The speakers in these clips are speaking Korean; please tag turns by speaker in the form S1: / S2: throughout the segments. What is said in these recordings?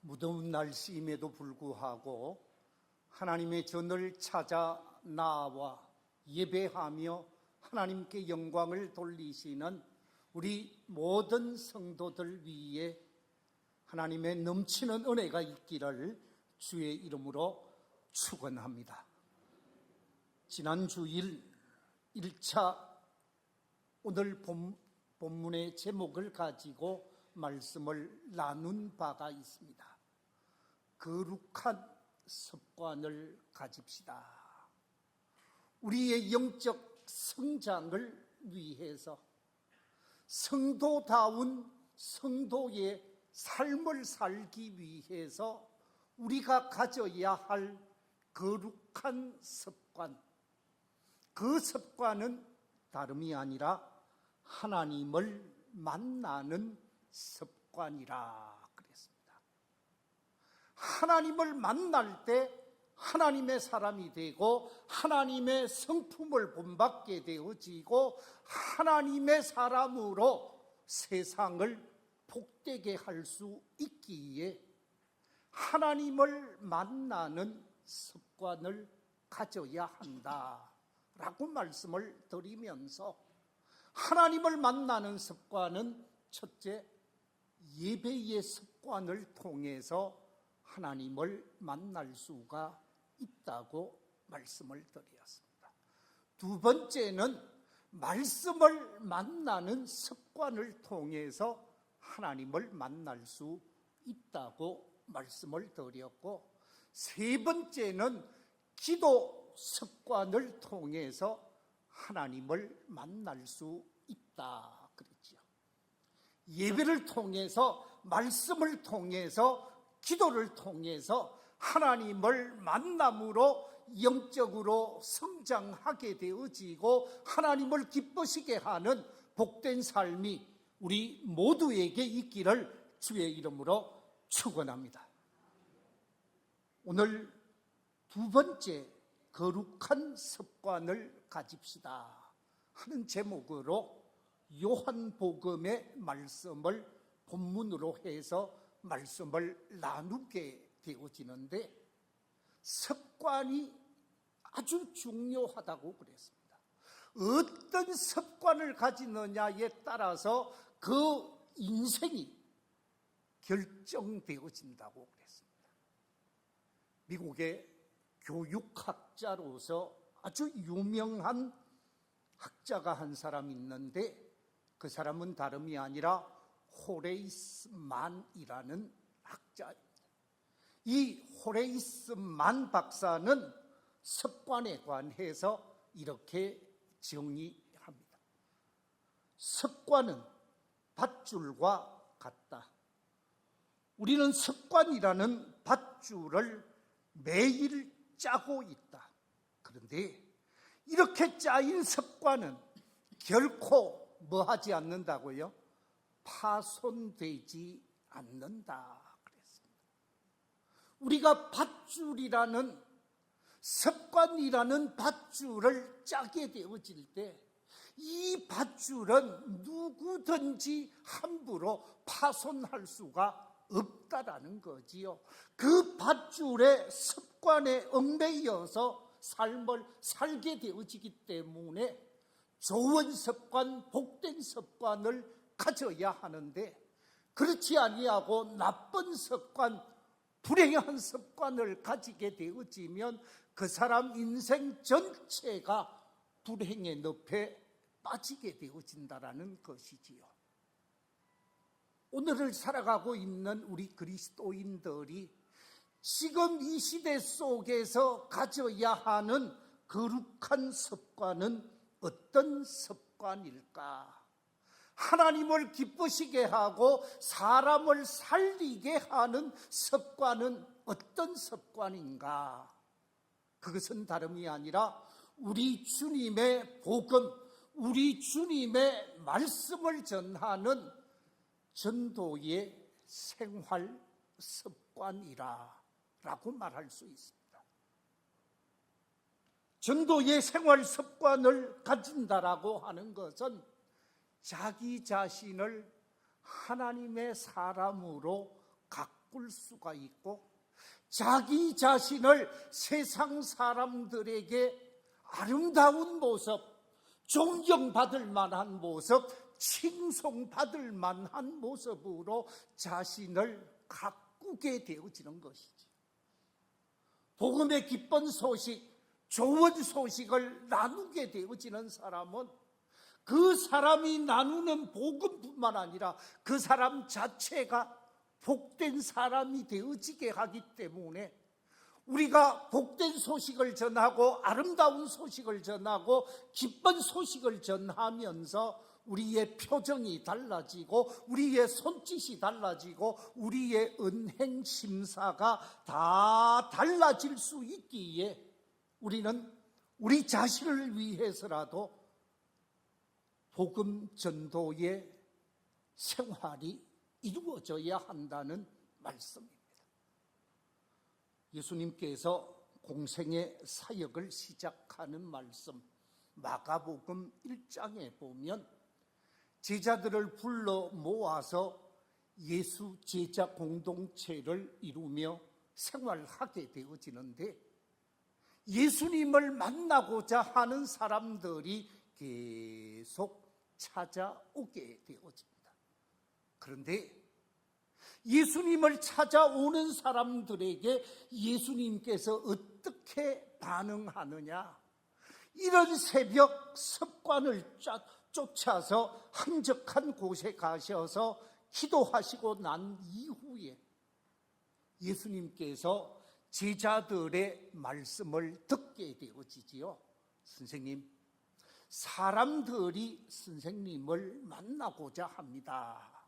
S1: 무더운 날씨임에도 불구하고 하나님의 전을 찾아 나와 예배하며 하나님께 영광을 돌리시는 우리 모든 성도들 위에 하나님의 넘치는 은혜가 있기를 주의 이름으로 축원합니다. 지난 주일 1차 오늘 본문의 제목을 가지고 말씀을 나눈 바가 있습니다. 거룩한 습관을 가집시다. 우리의 영적 성장을 위해서 성도다운 성도의 삶을 살기 위해서 우리가 가져야 할 거룩한 습관, 그 습관은 다름이 아니라 하나님을 만나는 습관이라 그랬습니다. 하나님을 만날 때 하나님의 사람이 되고 하나님의 성품을 본받게 되어지고 하나님의 사람으로 세상을 복되게 할 수 있기에 하나님을 만나는 습관을 가져야 한다라고 말씀을 드리면서 하나님을 만나는 습관은 첫째, 예배의 습관을 통해서 하나님을 만날 수가 있다고 말씀을 드렸습니다. 두 번째는 말씀을 만나는 습관을 통해서 하나님을 만날 수 있다고 말씀을 드렸고, 세 번째는 기도 습관을 통해서 하나님을 만날 수 있다 그랬죠. 예배를 통해서, 말씀을 통해서, 기도를 통해서 하나님을 만남으로 영적으로 성장하게 되어지고 하나님을 기쁘시게 하는 복된 삶이 우리 모두에게 있기를 주의 이름으로 축원합니다. 오늘 두 번째, 거룩한 습관을 가집시다 하는 제목으로 요한복음의 말씀을 본문으로 해서 말씀을 나누게 되어지는데, 습관이 아주 중요하다고 그랬습니다. 어떤 습관을 가지느냐에 따라서 그 인생이 결정되어진다고 그랬습니다. 미국의 교육학자로서 아주 유명한 학자가 한 사람 있는데, 그 사람은 다름이 아니라 호레이스 만이라는 학자입니다. 이 호레이스 만 박사는 습관에 관해서 이렇게 정의합니다. 습관은 밧줄과 같다. 우리는 습관이라는 밧줄을 매일 짜고 있다. 그런데 이렇게 짜인 습관은 결코 뭐 하지 않는다고요? 파손되지 않는다 그랬습니다. 우리가 밧줄이라는, 습관이라는 밧줄을 짜게 되어질 때 이 밧줄은 누구든지 함부로 파손할 수가 없다라는 거지요. 그 밧줄의 습관에 얽매여서 삶을 살게 되어지기 때문에 좋은 습관, 복된 습관을 가져야 하는데, 그렇지 아니하고 나쁜 습관, 불행한 습관을 가지게 되어지면 그 사람 인생 전체가 불행의 늪에 빠지게 되어진다라는 것이지요. 오늘을 살아가고 있는 우리 그리스도인들이 지금 이 시대 속에서 가져야 하는 거룩한 습관은 어떤 습관일까? 하나님을 기쁘시게 하고 사람을 살리게 하는 습관은 어떤 습관인가? 그것은 다름이 아니라 우리 주님의 복음, 우리 주님의 말씀을 전하는 전도의 생활 습관이라고 말할 수 있습니다. 전도의 생활 습관을 가진다라고 하는 것은 자기 자신을 하나님의 사람으로 바꿀 수가 있고 자기 자신을 세상 사람들에게 아름다운 모습, 존경받을 만한 모습, 칭송받을 만한 모습으로 자신을 가꾸게 되어지는 것이지. 복음의 기쁜 소식, 좋은 소식을 나누게 되어지는 사람은 그 사람이 나누는 복음뿐만 아니라 그 사람 자체가 복된 사람이 되어지게 하기 때문에 우리가 복된 소식을 전하고 아름다운 소식을 전하고 기쁜 소식을 전하면서 우리의 표정이 달라지고 우리의 손짓이 달라지고 우리의 은행 심사가 다 달라질 수 있기에 우리는 우리 자신을 위해서라도 복음 전도의 생활이 이루어져야 한다는 말씀입니다. 예수님께서 공생의 사역을 시작하는 말씀 마가복음 1장에 보면 제자들을 불러 모아서 예수 제자 공동체를 이루며 생활하게 되어지는데 예수님을 만나고자 하는 사람들이 계속 찾아오게 되어집니다. 그런데 예수님을 찾아오는 사람들에게 예수님께서 어떻게 반응하느냐? 이런 새벽 습관을 쫓아서 한적한 곳에 가셔서 기도하시고 난 이후에 예수님께서 제자들의 말씀을 듣게 되어지지요. 선생님, 사람들이 선생님을 만나고자 합니다.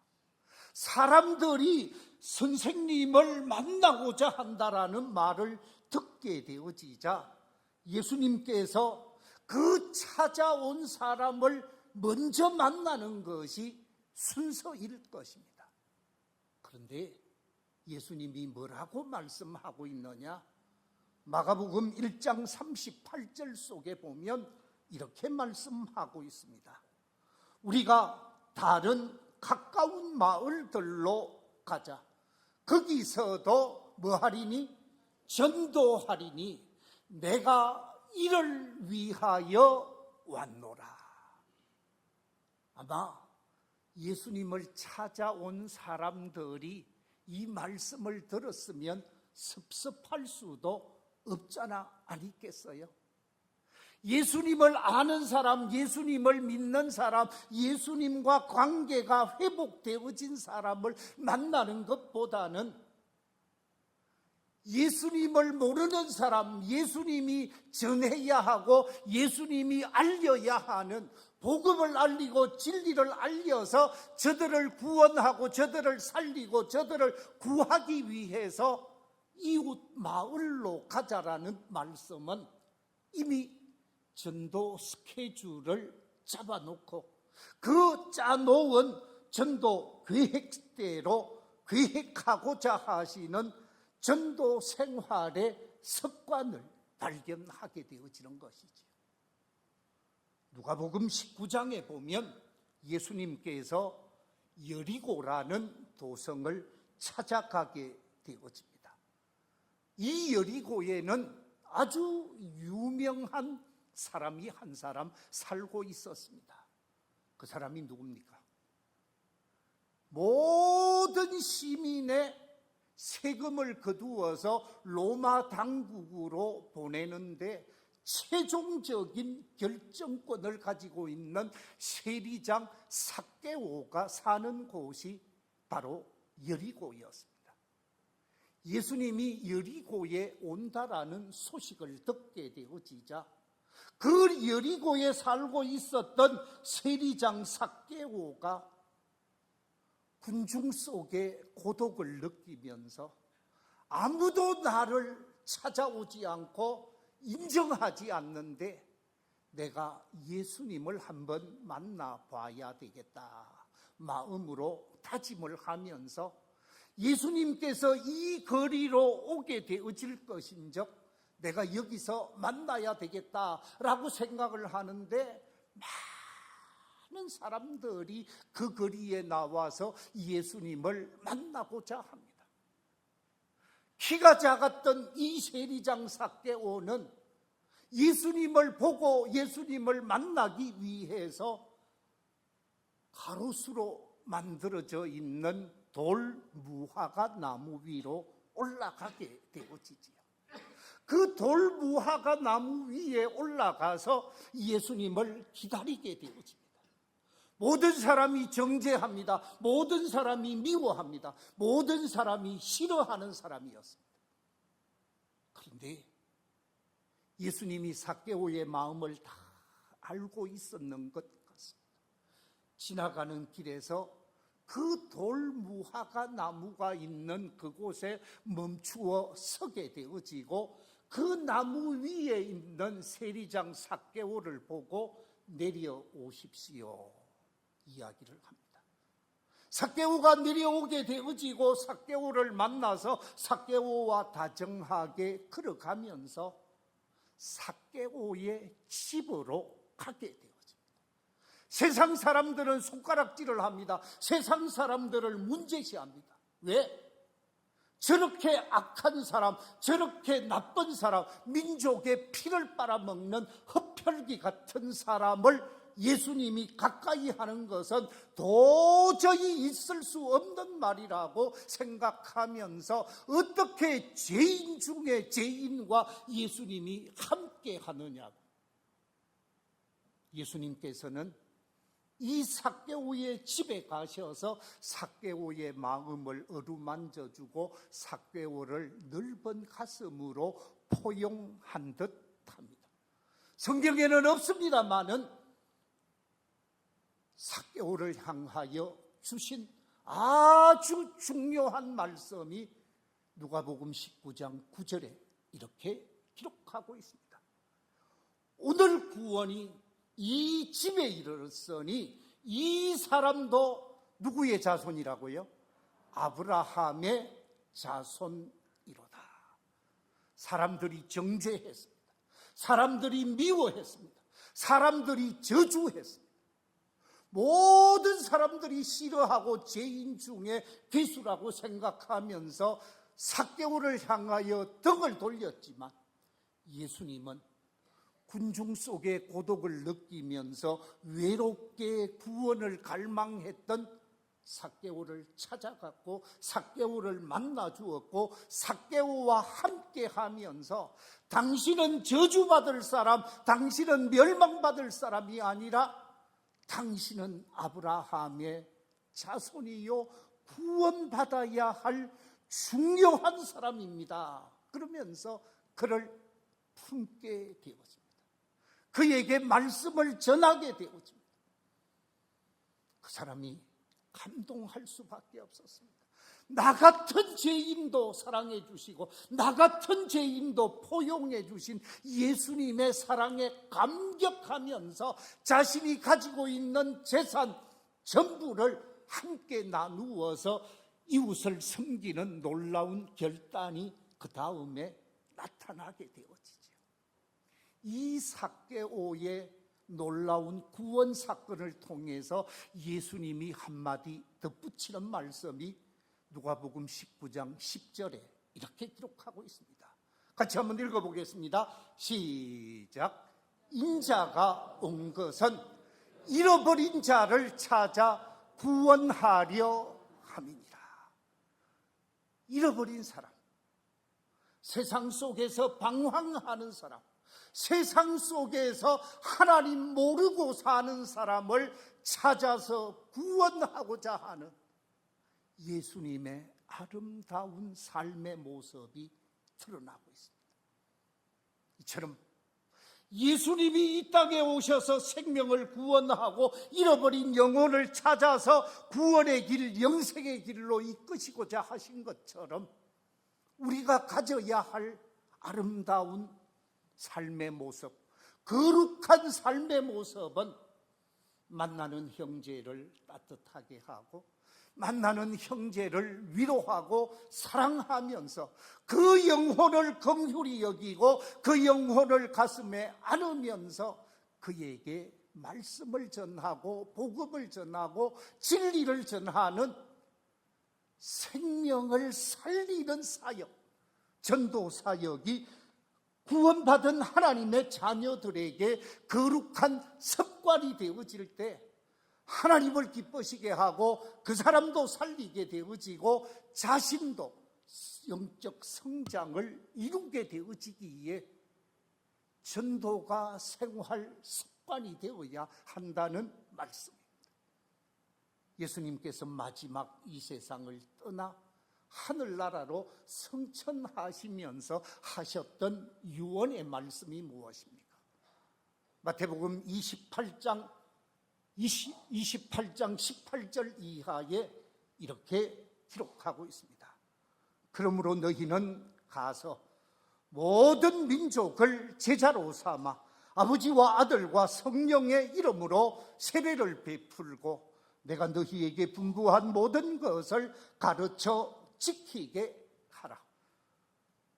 S1: 사람들이 선생님을 만나고자 한다라는 말을 듣게 되어지자 예수님께서 그 찾아온 사람을 먼저 만나는 것이 순서일 것입니다. 그런데 예수님이 뭐라고 말씀하고 있느냐? 마가복음 1장 38절 속에 보면 이렇게 말씀하고 있습니다. 우리가 다른 가까운 마을들로 가자. 거기서도 뭐하리니? 전도하리니 내가 이를 위하여 왔노라. 아마 예수님을 찾아온 사람들이 이 말씀을 들었으면 섭섭할 수도 없잖아 아니겠어요? 예수님을 아는 사람, 예수님을 믿는 사람, 예수님과 관계가 회복되어진 사람을 만나는 것보다는 예수님을 모르는 사람, 예수님이 전해야 하고 예수님이 알려야 하는 복음을 알리고 진리를 알려서 저들을 구원하고 저들을 살리고 저들을 구하기 위해서 이웃 마을로 가자라는 말씀은 이미 전도 스케줄을 잡아놓고 그 짜놓은 전도 계획대로 계획하고자 하시는 전도 생활의 습관을 발견하게 되어지는 것이죠. 누가복음 19장에 보면 예수님께서 여리고라는 도성을 찾아가게 되어집니다. 이 여리고에는 아주 유명한 사람이 한 사람 살고 있었습니다. 그 사람이 누굽니까? 모든 시민의 세금을 거두어서 로마 당국으로 보내는데 최종적인 결정권을 가지고 있는 세리장 삭개오가 사는 곳이 바로 여리고였습니다. 예수님이 여리고에 온다라는 소식을 듣게 되어지자 그 여리고에 살고 있었던 세리장 삭개오가 군중 속에 고독을 느끼면서 아무도 나를 찾아오지 않고 인정하지 않는데 내가 예수님을 한번 만나봐야 되겠다 마음으로 다짐을 하면서 예수님께서 이 거리로 오게 되어질 것인즉 내가 여기서 만나야 되겠다라고 생각을 하는데 많은 사람들이 그 거리에 나와서 예수님을 만나고자 합니다. 키가 작았던 이 세리장 삭개오는 예수님을 보고 예수님을 만나기 위해서 가로수로 만들어져 있는 돌 무화과 나무 위로 올라가게 되어지지요. 그 돌 무화과 나무 위에 올라가서 예수님을 기다리게 되어집니다. 모든 사람이 정죄합니다. 모든 사람이 미워합니다. 모든 사람이 싫어하는 사람이었습니다. 그런데 예수님이 삭개오의 마음을 다 알고 있었는 것 같습니다. 지나가는 길에서 그 돌무화과 나무가 있는 그곳에 멈추어 서게 되어지고 그 나무 위에 있는 세리장 삭개오를 보고 내려오십시오 이야기를 합니다. 삭개오가 내려오게 되어지고 삭개오를 만나서 삭개오와 다정하게 걸어가면서 삭개오의 집으로 가게 되어집니다. 세상 사람들은 손가락질을 합니다. 세상 사람들을 문제시합니다. 왜? 저렇게 악한 사람, 저렇게 나쁜 사람, 민족의 피를 빨아먹는 흡혈귀 같은 사람을 예수님이 가까이 하는 것은 도저히 있을 수 없는 말이라고 생각하면서 어떻게 죄인 중에 죄인과 예수님이 함께 하느냐고. 예수님께서는 이 삭개오의 집에 가셔서 삭개오의 마음을 어루만져주고 삭개오를 넓은 가슴으로 포용한 듯합니다. 성경에는 없습니다마는 삭개오를 향하여 주신 아주 중요한 말씀이 누가복음 19장 9절에 이렇게 기록하고 있습니다. 오늘 구원이 이 집에 이르렀으니 이 사람도 누구의 자손이라고요? 아브라함의 자손이로다. 사람들이 정죄했습니다. 사람들이 미워했습니다. 사람들이 저주했습니다. 모든 사람들이 싫어하고 죄인 중에 괴수라고 생각하면서 삭개오를 향하여 등을 돌렸지만 예수님은 군중 속의 고독을 느끼면서 외롭게 구원을 갈망했던 삭개오를 찾아갔고 삭개오를 만나 주었고 삭개오와 함께 하면서 당신은 저주받을 사람, 당신은 멸망받을 사람이 아니라 당신은 아브라함의 자손이요 구원받아야 할 중요한 사람입니다. 그러면서 그를 품게 되었습니다. 그에게 말씀을 전하게 되어집니다. 그 사람이 감동할 수밖에 없었습니다. 나 같은 죄인도 사랑해 주시고 나 같은 죄인도 포용해 주신 예수님의 사랑에 감격하면서 자신이 가지고 있는 재산 전부를 함께 나누어서 이웃을 섬기는 놀라운 결단이 그 다음에 나타나게 되어지죠. 이 삭개오의 놀라운 구원 사건을 통해서 예수님이 한마디 덧붙이는 말씀이 누가복음 19장 10절에 이렇게 기록하고 있습니다. 같이 한번 읽어보겠습니다. 시작. 인자가 온 것은 잃어버린 자를 찾아 구원하려 함이니라. 잃어버린 사람, 세상 속에서 방황하는 사람, 세상 속에서 하나님 모르고 사는 사람을 찾아서 구원하고자 하는 예수님의 아름다운 삶의 모습이 드러나고 있습니다. 이처럼 예수님이 이 땅에 오셔서 생명을 구원하고 잃어버린 영혼을 찾아서 구원의 길, 영생의 길로 이끄시고자 하신 것처럼 우리가 가져야 할 아름다운 삶의 모습, 거룩한 삶의 모습은 만나는 형제를 따뜻하게 하고 만나는 형제를 위로하고 사랑하면서 그 영혼을 긍휼히 여기고 그 영혼을 가슴에 안으면서 그에게 말씀을 전하고 복음을 전하고 진리를 전하는 생명을 살리는 사역, 전도 사역이 구원받은 하나님의 자녀들에게 거룩한 습관이 되어질 때 하나님을 기쁘시게 하고 그 사람도 살리게 되어지고 자신도 영적 성장을 이루게 되어지기에 전도가 생활 습관이 되어야 한다는 말씀입니다. 예수님께서 마지막 이 세상을 떠나 하늘나라로 승천하시면서 하셨던 유언의 말씀이 무엇입니까? 마태복음 28장 18절 이하에 이렇게 기록하고 있습니다. 그러므로 너희는 가서 모든 민족을 제자로 삼아 아버지와 아들과 성령의 이름으로 세례를 베풀고 내가 너희에게 분부한 모든 것을 가르쳐 지키게 하라.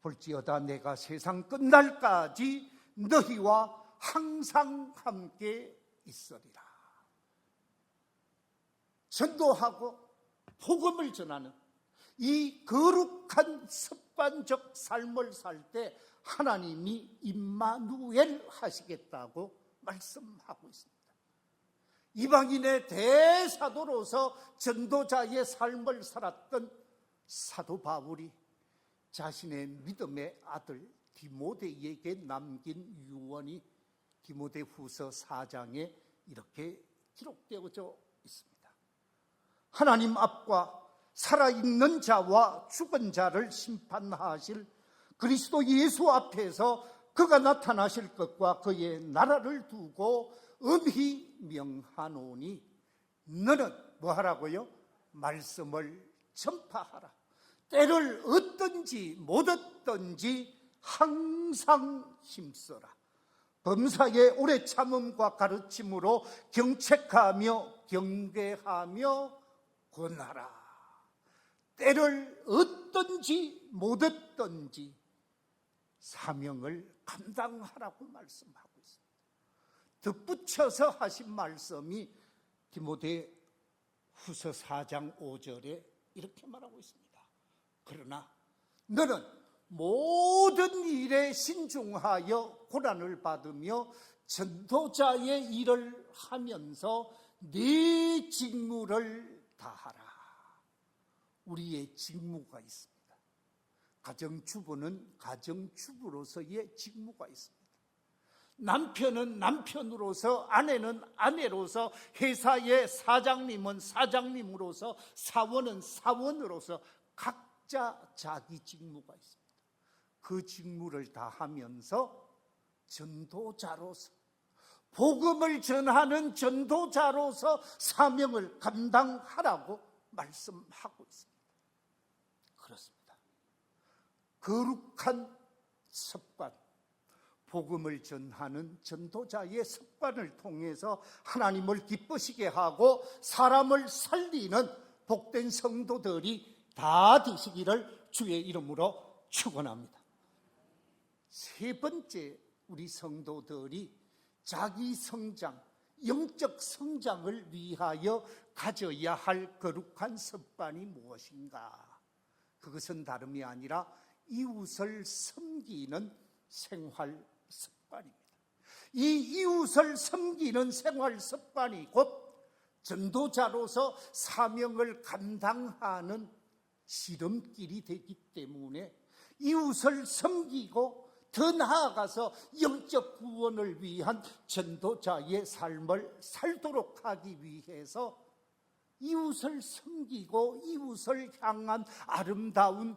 S1: 볼지어다 내가 세상 끝날까지 너희와 항상 함께 있으리라. 전도하고 복음을 전하는 이 거룩한 습관적 삶을 살 때 하나님이 임마누엘 하시겠다고 말씀하고 있습니다. 이방인의 대사도로서 전도자의 삶을 살았던 사도 바울이 자신의 믿음의 아들 디모데에게 남긴 유언이 디모데후서 4장에 이렇게 기록되어져 있습니다. 하나님 앞과 살아있는 자와 죽은 자를 심판하실 그리스도 예수 앞에서 그가 나타나실 것과 그의 나라를 두고 엄히 명하노니 너는 뭐하라고요? 말씀을 전파하라. 때를 얻든지 못 얻든지 항상 힘써라. 범사의 오래 참음과 가르침으로 경책하며 경계하며 권하라. 때를 얻든지 못 얻든지 사명을 감당하라고 말씀하고 있습니다. 덧붙여서 하신 말씀이 디모데후서 4장 5절에 이렇게 말하고 있습니다. 그러나 너는 모든 일에 신중하여 고난을 받으며 전도자의 일을 하면서 네 직무를 다하라. 우리의 직무가 있습니다. 가정주부는 가정주부로서의 직무가 있습니다. 남편은 남편으로서, 아내는 아내로서, 회사의 사장님은 사장님으로서, 사원은 사원으로서 각자 자기 직무가 있습니다. 그 직무를 다하면서 전도자로서, 복음을 전하는 전도자로서 사명을 감당하라고 말씀하고 있습니다. 그렇습니다. 거룩한 습관, 복음을 전하는 전도자의 습관을 통해서 하나님을 기쁘시게 하고 사람을 살리는 복된 성도들이 다 되시기를 주의 이름으로 축원합니다. 세 번째, 우리 성도들이 자기 성장, 영적 성장을 위하여 가져야 할 거룩한 습관이 무엇인가? 그것은 다름이 아니라 이웃을 섬기는 생활 습관입니다. 이 이웃을 섬기는 생활 습관이 곧 전도자로서 사명을 감당하는 지름길이 되기 때문에 이웃을 섬기고 더 나아가서 영적 구원을 위한 전도자의 삶을 살도록 하기 위해서 이웃을 섬기고 이웃을 향한 아름다운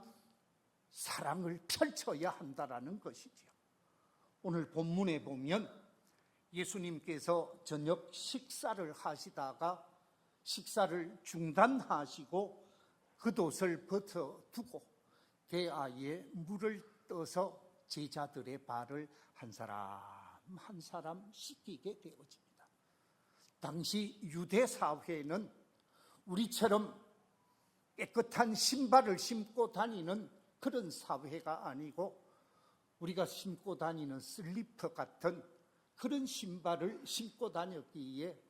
S1: 사랑을 펼쳐야 한다는 것이지요. 오늘 본문에 보면 예수님께서 저녁 식사를 하시다가 식사를 중단하시고 겉옷을 벗어두고 대야에 물을 떠서 제자들의 발을 한 사람 한 사람 씻기게 되어집니다. 당시 유대 사회는 우리처럼 깨끗한 신발을 신고 다니는 그런 사회가 아니고 우리가 신고 다니는 슬리퍼 같은 그런 신발을 신고 다녔기에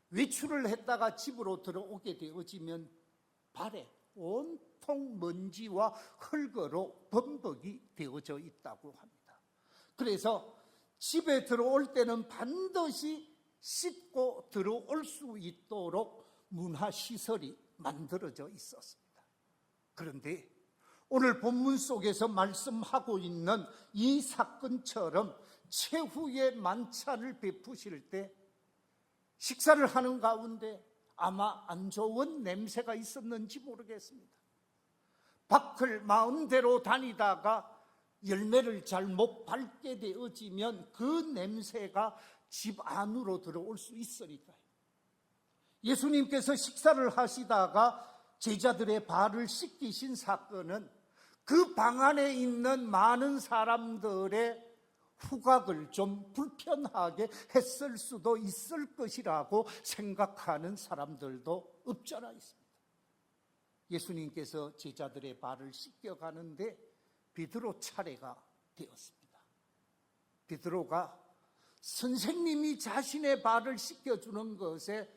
S1: 외출을 했다가 집으로 들어오게 되어지면 발에 온통 먼지와 흙으로 범벅이 되어져 있다고 합니다. 그래서 집에 들어올 때는 반드시 씻고 들어올 수 있도록 문화시설이 만들어져 있었습니다. 그런데 오늘 본문 속에서 말씀하고 있는 이 사건처럼 최후의 만찬을 베푸실 때 식사를 하는 가운데 아마 안 좋은 냄새가 있었는지 모르겠습니다. 밖을 마음대로 다니다가 열매를 잘못 밟게 되어지면 그 냄새가 집 안으로 들어올 수 있으니까요. 예수님께서 식사를 하시다가 제자들의 발을 씻기신 사건은 그 방 안에 있는 많은 사람들의 후각을 좀 불편하게 했을 수도 있을 것이라고 생각하는 사람들도 없잖아 있습니다. 예수님께서 제자들의 발을 씻겨가는데 베드로 차례가 되었습니다. 베드로가 선생님이 자신의 발을 씻겨주는 것에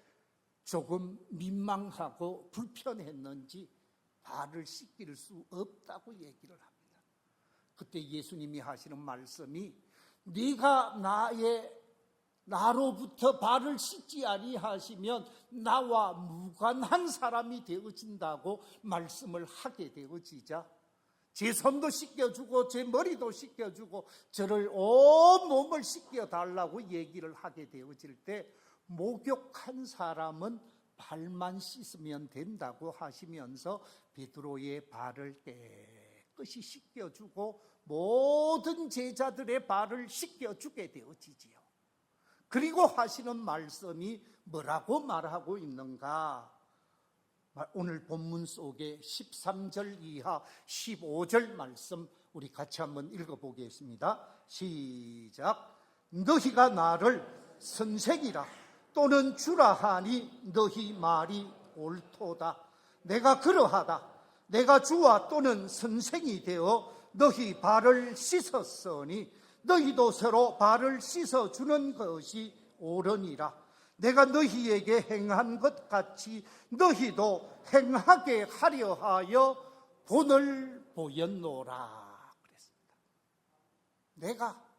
S1: 조금 민망하고 불편했는지 발을 씻길 수 없다고 얘기를 합니다. 그때 예수님이 하시는 말씀이 네가 나로부터 발을 씻지 아니하시면 나와 무관한 사람이 되어진다고 말씀을 하게 되어지자 제 손도 씻겨주고 제 머리도 씻겨주고 저를 온 몸을 씻겨달라고 얘기를 하게 되어질 때 목욕한 사람은 발만 씻으면 된다고 하시면서 베드로의 발을 깨끗이 씻겨주고 모든 제자들의 발을 씻겨주게 되어지지요. 그리고 하시는 말씀이 뭐라고 말하고 있는가? 오늘 본문 속에 13절 이하 15절 말씀 우리 같이 한번 읽어보겠습니다. 시작. 너희가 나를 선생이라 또는 주라 하니 너희 말이 옳도다. 내가 그러하다. 내가 주와 또는 선생이 되어 너희 발을 씻었으니 너희도 서로 발을 씻어주는 것이 옳으니라. 내가 너희에게 행한 것 같이 너희도 행하게 하려 하여 본을 보였노라 그랬습니다. 내가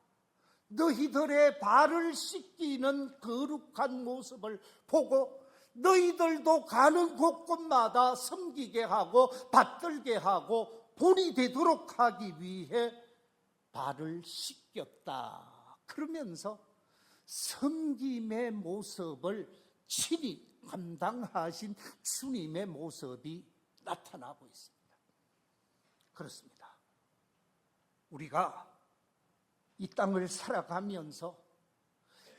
S1: 너희들의 발을 씻기는 거룩한 모습을 보고 너희들도 가는 곳곳마다 섬기게 하고 받들게 하고 본이 되도록 하기 위해 발을 씻겼다. 그러면서 섬김의 모습을 친히 감당하신 주님의 모습이 나타나고 있습니다. 그렇습니다. 우리가 이 땅을 살아가면서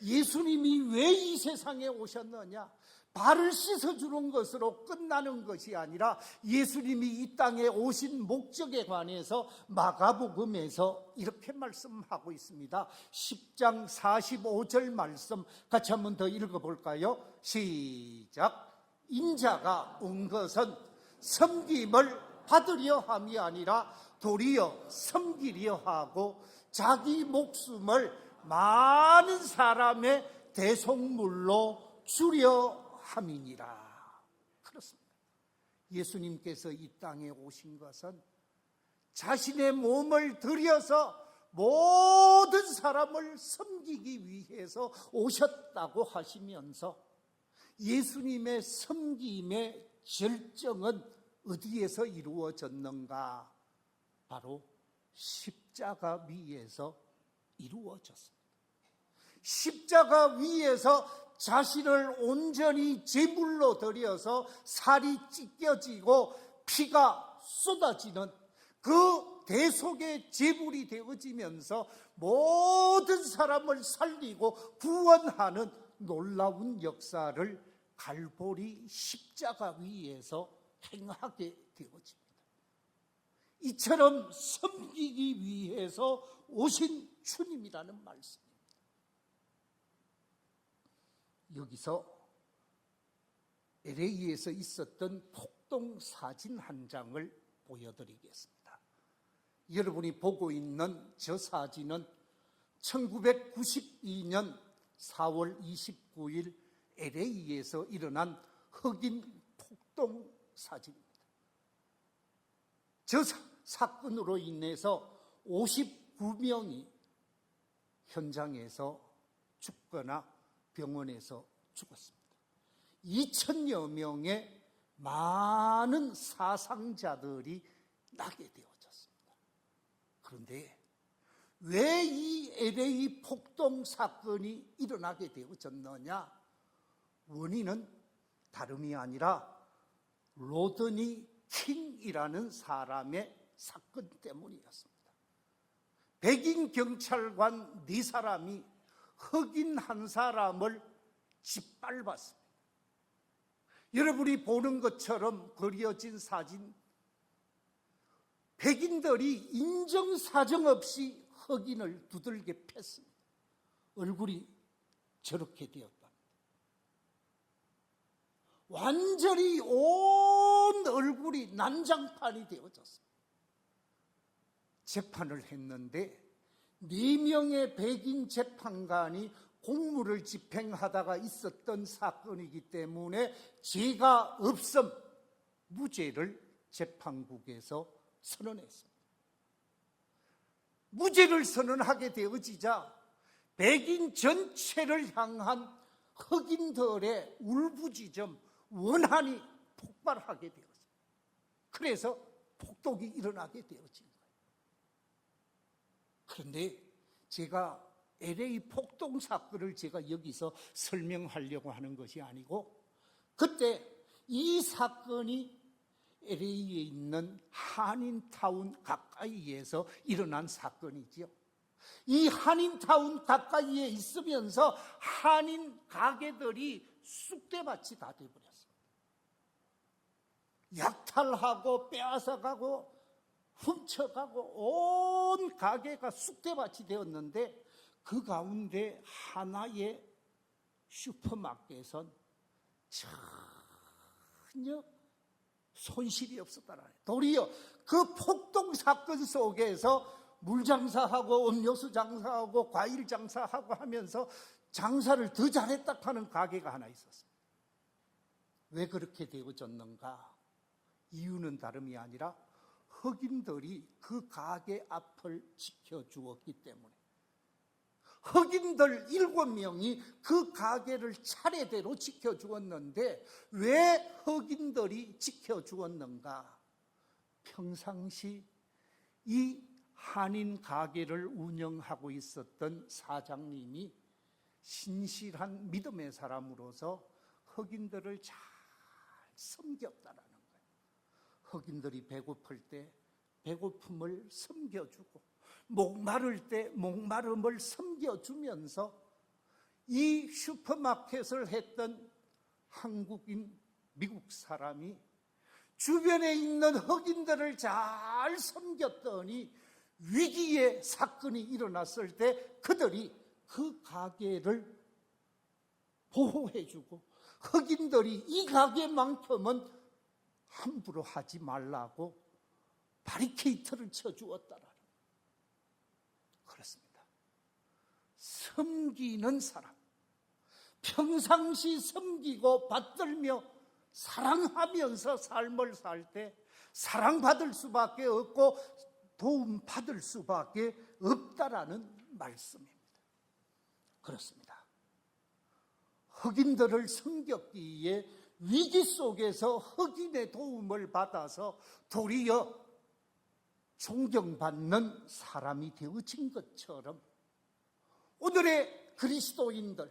S1: 예수님이 왜 이 세상에 오셨느냐? 발을 씻어주는 것으로 끝나는 것이 아니라 예수님이 이 땅에 오신 목적에 관해서 마가복음에서 이렇게 말씀하고 있습니다. 10장 45절 말씀 같이 한번 더 읽어볼까요? 시작. 인자가 온 것은 섬김을 받으려 함이 아니라 도리어 섬기려 하고 자기 목숨을 많은 사람의 대속물로 주려 함이니라. 그렇습니다. 예수님께서 이 땅에 오신 것은 자신의 몸을 들여서 모든 사람을 섬기기 위해서 오셨다고 하시면서 예수님의 섬김의 절정은 어디에서 이루어졌는가? 바로 십자가 위에서 이루어졌습니다. 십자가 위에서 자신을 온전히 제물로 드려서 살이 찢겨지고 피가 쏟아지는 그 대속의 제물이 되어지면서 모든 사람을 살리고 구원하는 놀라운 역사를 갈보리 십자가 위에서 행하게 되어집니다. 이처럼 섬기기 위해서 오신 주님이라는 말씀입니다. 여기서 LA에서 있었던 폭동 사진 한 장을 보여드리겠습니다. 여러분이 보고 있는 저 사진은 1992년 4월 29일 LA에서 일어난 흑인 폭동 사진입니다. 저 사건으로 인해서 59명이 현장에서 죽거나 병원에서 죽었습니다. 2,000여 명의 많은 사상자들이 나게 되어졌습니다. 그런데 왜 이 LA 폭동 사건이 일어나게 되어졌느냐? 원인은 다름이 아니라 로드니 킹이라는 사람의 사건 때문이었습니다. 백인 경찰관 4사람이 흑인 한 사람을 짓밟았습니다. 여러분이 보는 것처럼 그려진 사진, 백인들이 인정사정 없이 흑인을 두들겨 팼습니다. 얼굴이 저렇게 되었다. 완전히 온 얼굴이 난장판이 되어졌습니다. 재판을 했는데 4명의 백인 재판관이 공무를 집행하다가 있었던 사건이기 때문에 죄가 없음 무죄를 재판국에서 선언했습니다. 무죄를 선언하게 되어지자 백인 전체를 향한 흑인들의 울부짖음, 원한이 폭발하게 되었습니다. 그래서 폭동이 일어나게 되어진 거예요. 그런데 제가 LA 폭동 사건을 제가 여기서 설명하려고 하는 것이 아니고, 그때 이 사건이 LA에 있는 한인타운 가까이에서 일어난 사건이지요. 이 한인타운 가까이에 있으면서 한인 가게들이 쑥대밭이 다 돼버렸습니다. 약탈하고 빼앗아가고 훔쳐가고 온 가게가 쑥대밭이 되었는데, 그 가운데 하나의 슈퍼마켓은 전혀 손실이 없었다는 거예요. 도리어 그 폭동 사건 속에서 물장사하고 음료수 장사하고 과일 장사하고 하면서 장사를 더 잘했다 하는 가게가 하나 있었어요. 왜 그렇게 되어졌는가? 이유는 다름이 아니라 흑인들이 그 가게 앞을 지켜주었기 때문에, 흑인들 7명이 그 가게를 차례대로 지켜주었는데, 왜 흑인들이 지켜주었는가? 평상시 이 한인 가게를 운영하고 있었던 사장님이 신실한 믿음의 사람으로서 흑인들을 잘 섬겼다라는 거예요. 흑인들이 배고플 때 배고픔을 섬겨주고, 목마를 때 목마름을 섬겨주면서 이 슈퍼마켓을 했던 한국인, 미국 사람이 주변에 있는 흑인들을 잘 섬겼더니 위기의 사건이 일어났을 때 그들이 그 가게를 보호해주고, 흑인들이 이 가게만큼은 함부로 하지 말라고 바리케이트를 쳐주었다라는, 그렇습니다. 섬기는 사람, 평상시 섬기고 받들며 사랑하면서 삶을 살 때 사랑받을 수밖에 없고 도움받을 수밖에 없다라는 말씀입니다. 그렇습니다. 흑인들을 섬겼기에 위기 속에서 흑인의 도움을 받아서 도리어 존경받는 사람이 되어진 것처럼, 오늘의 그리스도인들,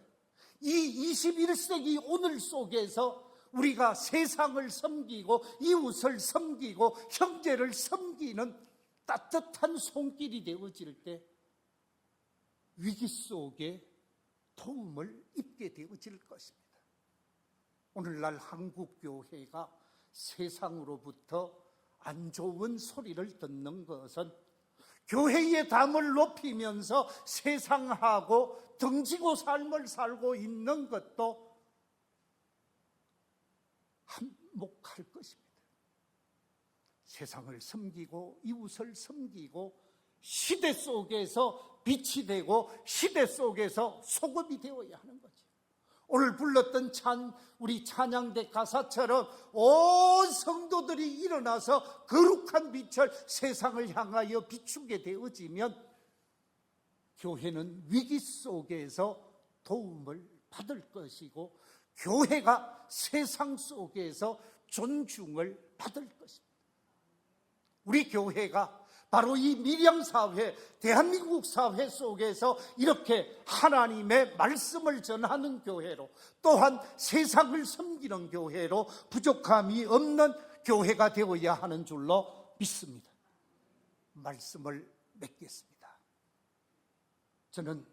S1: 이 21세기 오늘 속에서 우리가 세상을 섬기고 이웃을 섬기고 형제를 섬기는 따뜻한 손길이 되어질 때 위기 속에 도움을 입게 되어질 것입니다. 오늘날 한국교회가 세상으로부터 안 좋은 소리를 듣는 것은 교회의 담을 높이면서 세상하고 등지고 삶을 살고 있는 것도 한몫할 것입니다. 세상을 섬기고 이웃을 섬기고 시대 속에서 빛이 되고 시대 속에서 소금이 되어야 하는 거죠. 오늘 불렀던 우리 찬양대 가사처럼 온 성도들이 일어나서 거룩한 빛을 세상을 향하여 비추게 되어지면 교회는 위기 속에서 도움을 받을 것이고 교회가 세상 속에서 존중을 받을 것입니다. 우리 교회가 바로 이 밀양사회, 대한민국 사회 속에서 이렇게 하나님의 말씀을 전하는 교회로, 또한 세상을 섬기는 교회로 부족함이 없는 교회가 되어야 하는 줄로 믿습니다. 말씀을 맺겠습니다. 저는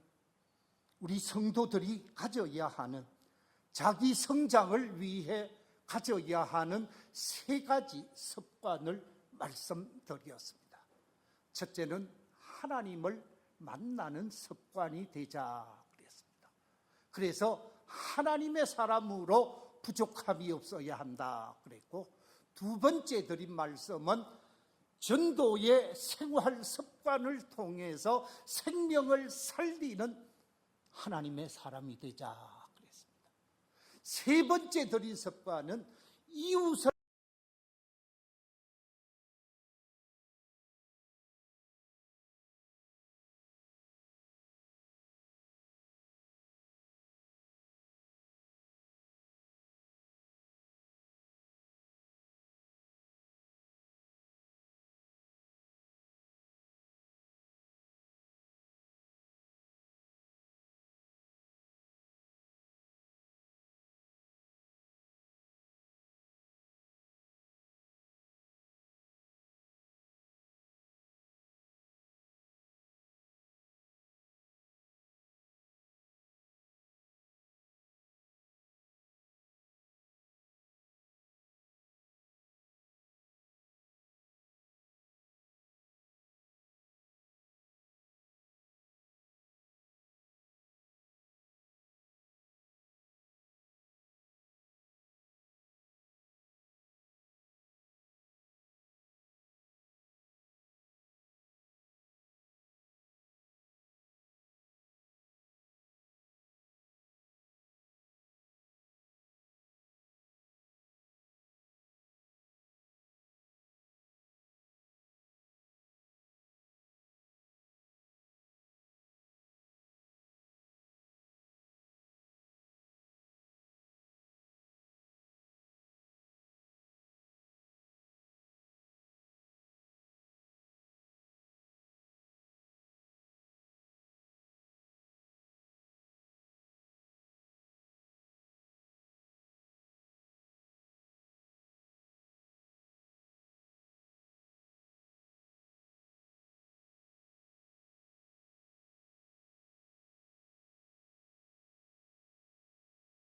S1: 우리 성도들이 가져야 하는, 자기 성장을 위해 가져야 하는 3가지 습관을 말씀드렸습니다. 첫째는 하나님을 만나는 습관이 되자 그랬습니다. 그래서 하나님의 사람으로 부족함이 없어야 한다 그랬고, 2번째 드린 말씀은 전도의 생활 습관을 통해서 생명을 살리는 하나님의 사람이 되자 그랬습니다. 3번째 드린 습관은 이웃을